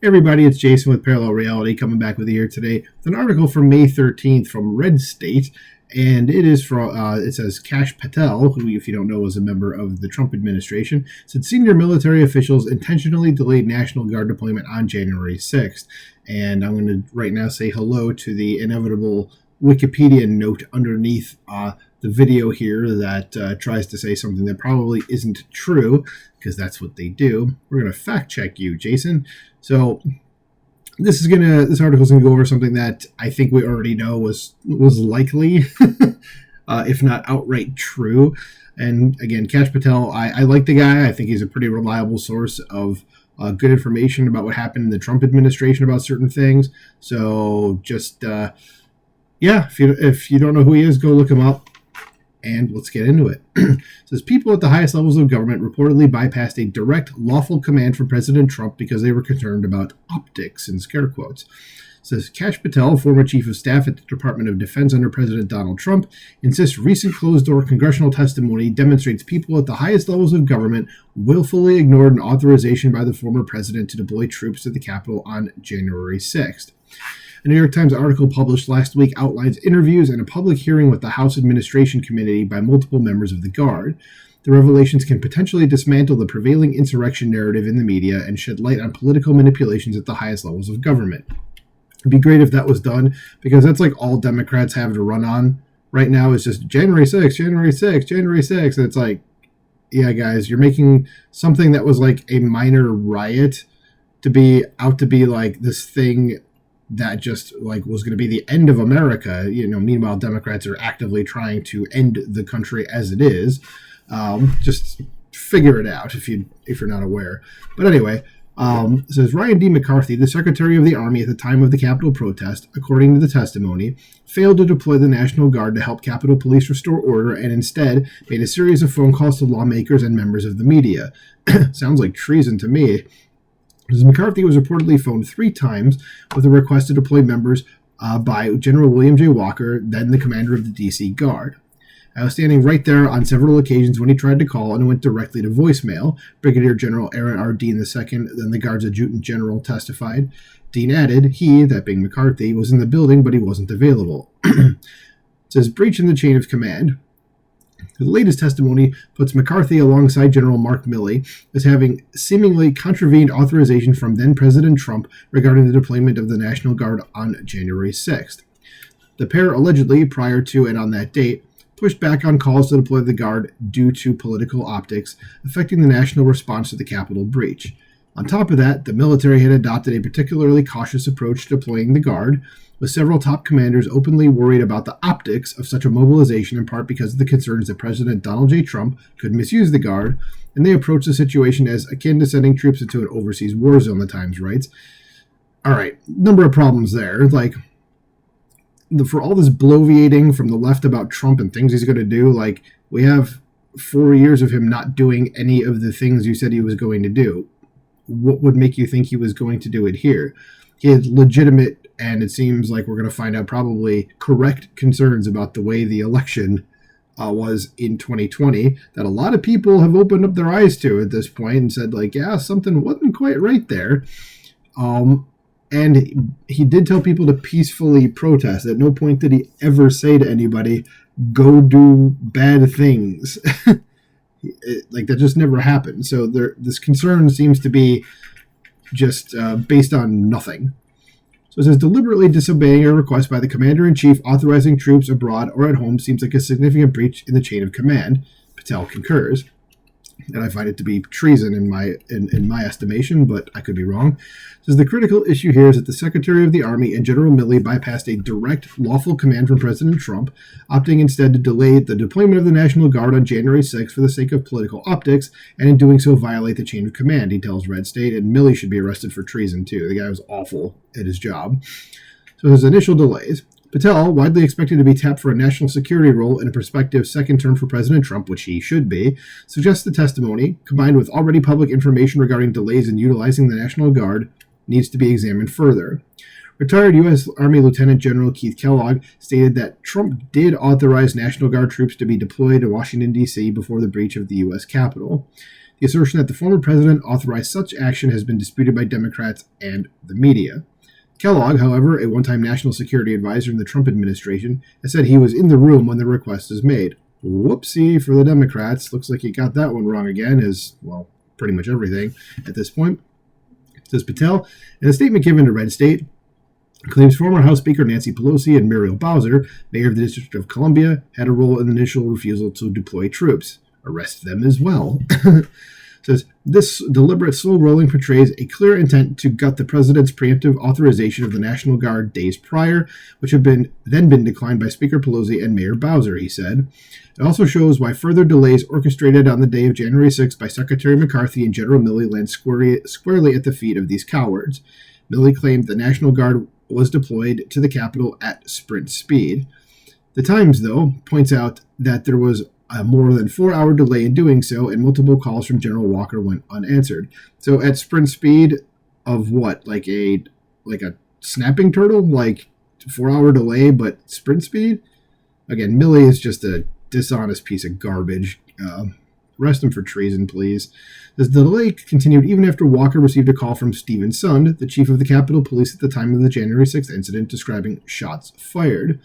Hey everybody, it's Jason with Parallel Reality coming back with you here today with an article from May 13th from Red State, and it is from, it says Kash Patel, who, if you don't know, was a member of the Trump administration, said senior military officials intentionally delayed National Guard deployment on January 6th. And I'm going to right now say hello to the inevitable Wikipedia note underneath the video here that tries to say something that probably isn't true, because that's what they do. We're going to fact check you, Jason. So this article's gonna go over something that I think we already know was likely, if not outright true. And again, Kash Patel, I like the guy. I think he's a pretty reliable source of good information about what happened in the Trump administration about certain things. So just if you don't know who he is, go look him up. And let's get into it. It says people at the highest levels of government reportedly bypassed a direct lawful command from President Trump because they were concerned about optics, in scare quotes. It says Kash Patel, former chief of staff at the Department of Defense under President Donald Trump, insists recent closed-door congressional testimony demonstrates people at the highest levels of government willfully ignored an authorization by the former president to deploy troops to the Capitol on January 6th. A New York Times article published last week outlines interviews and a public hearing with the House Administration Committee by multiple members of the Guard. The revelations can potentially dismantle the prevailing insurrection narrative in the media and shed light on political manipulations at the highest levels of government. It'd be great if that was done, because that's like all Democrats have to run on right now is just January 6th, January 6th, January 6th. And it's like, yeah, guys, you're making something that was like a minor riot to be like this thing that just like was going to be the end of America. Meanwhile, Democrats are actively trying to end the country as it is. Just figure it out if you're not aware. But anyway, it says Ryan D. McCarthy, the Secretary of the Army at the time of the Capitol protest, according to the testimony, failed to deploy the National Guard to help Capitol Police restore order and instead made a series of phone calls to lawmakers and members of the media. Sounds like treason to me. Ms. McCarthy was reportedly phoned 3 times with a request to deploy members by General William J. Walker, then the commander of the D.C. Guard. I was standing right there on several occasions when he tried to call, and it went directly to voicemail, Brigadier General Aaron R. Dean II, then the Guard's Adjutant General, testified. Dean added he, that being McCarthy, was in the building, but he wasn't available. It says breach in the chain of command. The latest testimony puts McCarthy alongside General Mark Milley as having seemingly contravened authorization from then-President Trump regarding the deployment of the National Guard on January 6th. The pair allegedly, prior to and on that date, pushed back on calls to deploy the Guard due to political optics, affecting the national response to the Capitol breach. On top of that, the military had adopted a particularly cautious approach to deploying the Guard, with several top commanders openly worried about the optics of such a mobilization, in part because of the concerns that President Donald J. Trump could misuse the Guard, and they approached the situation as akin to sending troops into an overseas war zone, the Times writes. All right, number of problems there. For all this bloviating from the left about Trump and things he's going to do, we have 4 years of him not doing any of the things you said he was going to do. What would make you think he was going to do it here? He had legitimate, and it seems like we're going to find out probably correct concerns about the way the election was in 2020 that a lot of people have opened up their eyes to at this point and said, something wasn't quite right there. And he did tell people to peacefully protest. At no point did he ever say to anybody, go do bad things. That just never happened. So this concern seems to be just based on nothing. So it says deliberately disobeying a request by the commander-in-chief authorizing troops abroad or at home seems like a significant breach in the chain of command. Patel concurs. And I find it to be treason in my estimation, but I could be wrong. It says the critical issue here is that the Secretary of the Army and General Milley bypassed a direct lawful command from President Trump, opting instead to delay the deployment of the National Guard on January 6th for the sake of political optics, and in doing so violate the chain of command, he tells Red State, and Milley should be arrested for treason too. The guy was awful at his job. So there's initial delays. Patel, widely expected to be tapped for a national security role in a prospective second term for President Trump, which he should be, suggests the testimony, combined with already public information regarding delays in utilizing the National Guard, needs to be examined further. Retired U.S. Army Lieutenant General Keith Kellogg stated that Trump did authorize National Guard troops to be deployed to Washington, D.C. before the breach of the U.S. Capitol. The assertion that the former president authorized such action has been disputed by Democrats and the media. Kellogg, however, a one-time national security advisor in the Trump administration, has said he was in the room when the request was made. Whoopsie for the Democrats. Looks like he got that one wrong again, as, well, pretty much everything at this point. Says Patel, in a statement given to Red State, claims former House Speaker Nancy Pelosi and Muriel Bowser, mayor of the District of Columbia, had a role in the initial refusal to deploy troops. Arrest them as well. Says, this deliberate slow rolling portrays a clear intent to gut the president's preemptive authorization of the National Guard days prior, which have been declined by Speaker Pelosi and Mayor Bowser, he said. It also shows why further delays orchestrated on the day of January 6th by Secretary McCarthy and General Milley land squarely at the feet of these cowards. Milley claimed the National Guard was deployed to the Capitol at sprint speed. The Times, though, points out that there was a more than 4-hour delay in doing so, and multiple calls from General Walker went unanswered. So at sprint speed of what? Like a snapping turtle? Like 4-hour delay, but sprint speed? Again, Milley is just a dishonest piece of garbage. Arrest him for treason, please. As the delay continued even after Walker received a call from Stephen Sund, the chief of the Capitol Police at the time of the January 6th incident, describing shots fired.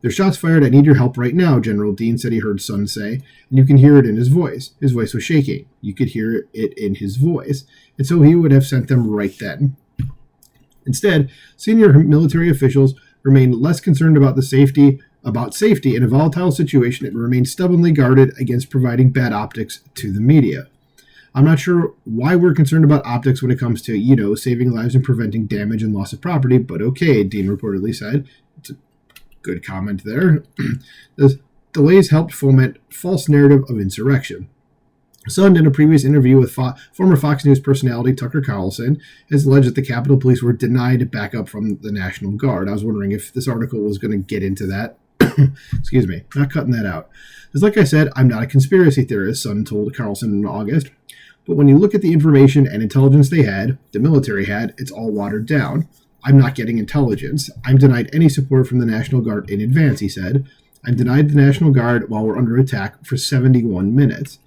There's shots fired. I need your help right now, General Dean said he heard Sund say, and you can hear it in his voice. His voice was shaking. You could hear it in his voice, and so he would have sent them right then. Instead, senior military officials remained less concerned about safety in a volatile situation and remained stubbornly guarded against providing bad optics to the media. I'm not sure why we're concerned about optics when it comes to, saving lives and preventing damage and loss of property, but okay, Dean reportedly said. It's a good comment there. The delays helped foment false narrative of insurrection. Sund, in a previous interview with former Fox News personality Tucker Carlson, has alleged that the Capitol Police were denied backup from the National Guard. I was wondering if this article was going to get into that. Excuse me, not cutting that out. Because like I said, I'm not a conspiracy theorist, Sund told Carlson in August. But when you look at the information and intelligence the military had, it's all watered down. I'm not getting intelligence. I'm denied any support from the National Guard in advance, he said. I'm denied the National Guard while we're under attack for 71 minutes.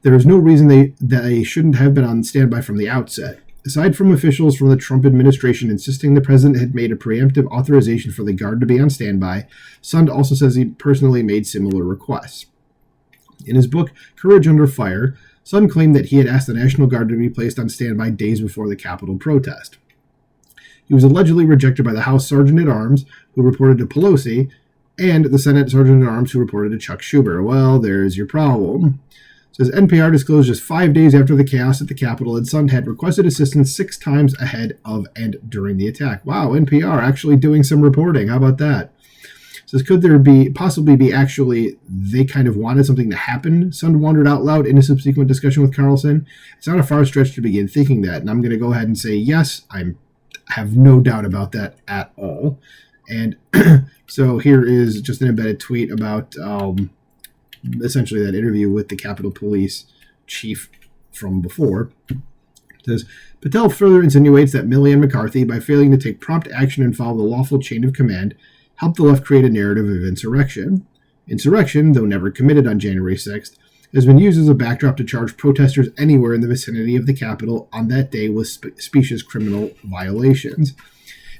There is no reason they shouldn't have been on standby from the outset. Aside from officials from the Trump administration insisting the president had made a preemptive authorization for the Guard to be on standby, Sund also says he personally made similar requests. In his book, Courage Under Fire, Sund claimed that he had asked the National Guard to be placed on standby days before the Capitol protest. He was allegedly rejected by the House Sergeant-at-Arms, who reported to Pelosi, and the Senate Sergeant-at-Arms, who reported to Chuck Schumer. Well, there's your problem. Says NPR disclosed just 5 days after the chaos at the Capitol that Sund had requested assistance 6 times ahead of and during the attack. Wow, NPR actually doing some reporting. How about that? Says, could there possibly be they kind of wanted something to happen? Sund wondered out loud in a subsequent discussion with Carlson. It's not a far stretch to begin thinking that, and I'm going to go ahead and say yes, I have no doubt about that at all. And so here is just an embedded tweet about essentially that interview with the Capitol Police chief from before. It says, Patel further insinuates that Milley and McCarthy, by failing to take prompt action and follow the lawful chain of command, helped the left create a narrative of insurrection. Insurrection, though never committed on January 6th, has been used as a backdrop to charge protesters anywhere in the vicinity of the Capitol on that day with specious criminal violations.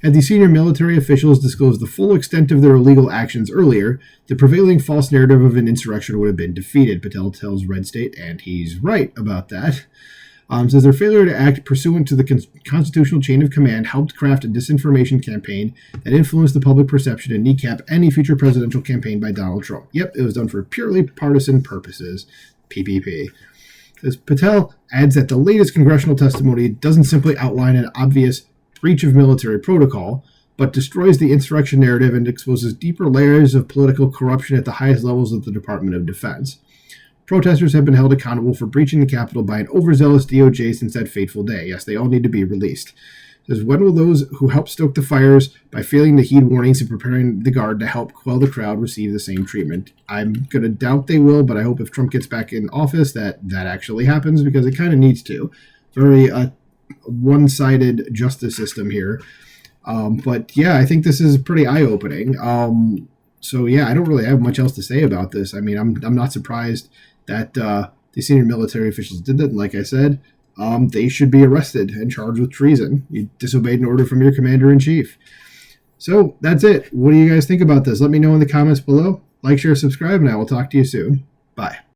Had the senior military officials disclosed the full extent of their illegal actions earlier, the prevailing false narrative of an insurrection would have been defeated, Patel tells Red State, and he's right about that. Says their failure to act pursuant to the constitutional chain of command helped craft a disinformation campaign that influenced the public perception and kneecap any future presidential campaign by Donald Trump. Yep, it was done for purely partisan purposes. PPP. Says Patel adds that the latest congressional testimony doesn't simply outline an obvious breach of military protocol, but destroys the insurrection narrative and exposes deeper layers of political corruption at the highest levels of the Department of Defense. Protesters have been held accountable for breaching the Capitol by an overzealous DOJ since that fateful day. Yes, they all need to be released. It says, when will those who helped stoke the fires by failing to heed warnings and preparing the Guard to help quell the crowd receive the same treatment? I'm going to doubt they will, but I hope if Trump gets back in office that actually happens, because it kind of needs to. Very one-sided justice system here. But yeah, I think this is pretty eye-opening. So yeah, I don't really have much else to say about this. I mean, I'm not surprised that the senior military officials did that. And like I said, they should be arrested and charged with treason. You disobeyed an order from your commander-in-chief. So that's it. What do you guys think about this? Let me know in the comments below. Like, share, subscribe, and I will talk to you soon. Bye.